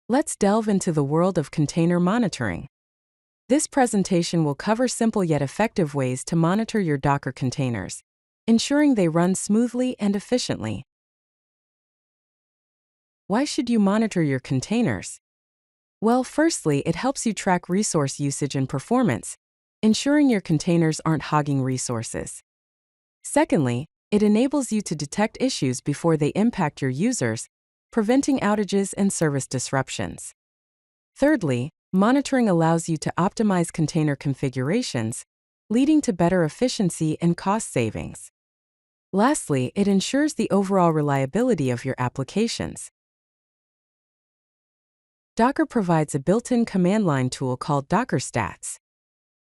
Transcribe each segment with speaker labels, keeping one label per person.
Speaker 1: Let's delve into the world of container monitoring. This presentation will cover simple yet effective ways to monitor your Docker containers, ensuring they run smoothly and efficiently. Why should you monitor your containers? Well, firstly, it helps you track resource usage and performance, ensuring your containers aren't hogging resources. Secondly, it enables you to detect issues before they impact your users, preventing outages and service disruptions. Thirdly, monitoring allows you to optimize container configurations, leading to better efficiency and cost savings. Lastly, it ensures the overall reliability of your applications. Docker provides a built-in command line tool called Docker Stats.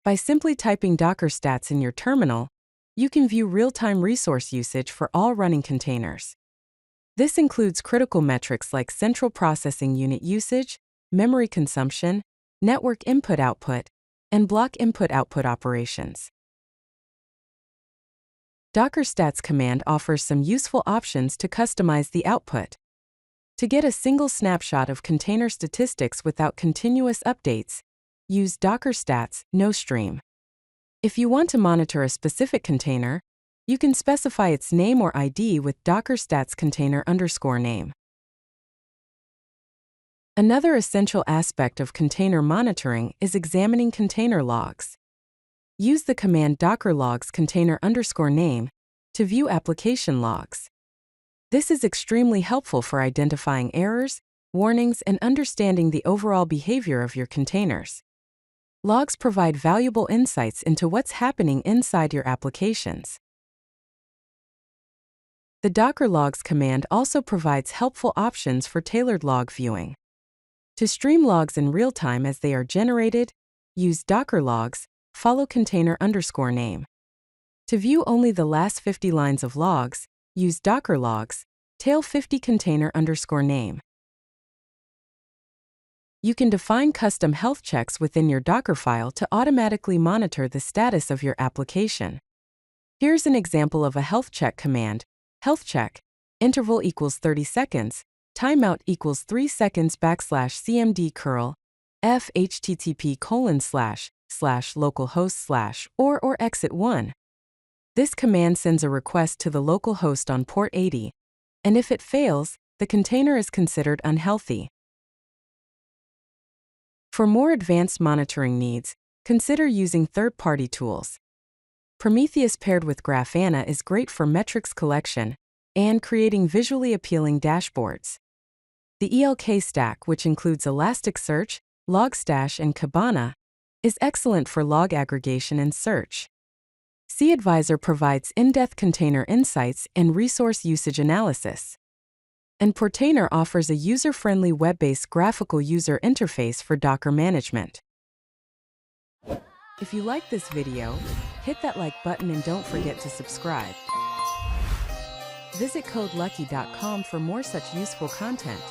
Speaker 1: By simply typing Docker Stats in your terminal, you can view real-time resource usage for all running containers. This includes critical metrics like central processing unit usage, memory consumption, network input-output, and block input-output operations. Docker Stats command offers some useful options to customize the output. To get a single snapshot of container statistics without continuous updates, use Docker Stats NoStream. If you want to monitor a specific container, you can specify its name or ID with Docker Stats container_name. Another essential aspect of container monitoring is examining container logs. Use the command docker logs container_name to view application logs. This is extremely helpful for identifying errors, warnings, and understanding the overall behavior of your containers. Logs provide valuable insights into what's happening inside your applications. The Docker logs command also provides helpful options for tailored log viewing. To stream logs in real time as they are generated, use Docker logs, follow container_name. To view only the last 50 lines of logs, use Docker logs, tail 50 container_name. You can define custom health checks within your Docker file to automatically monitor the status of your application. Here's an example of a health check command: health check, interval equals 30 seconds, timeout equals 3 seconds /cmd curl, f http://localhost/ or exit 1. This command sends a request to the local host on port 80, and if it fails, the container is considered unhealthy. For more advanced monitoring needs, consider using third-party tools. Prometheus paired with Grafana is great for metrics collection and creating visually appealing dashboards. The ELK stack, which includes Elasticsearch, Logstash, and Kibana, is excellent for log aggregation and search. cAdvisor provides in-depth container insights and resource usage analysis. And Portainer offers a user-friendly web-based graphical user interface for Docker management. If you like this video, hit that like button and don't forget to subscribe. Visit codelucky.com for more such useful content.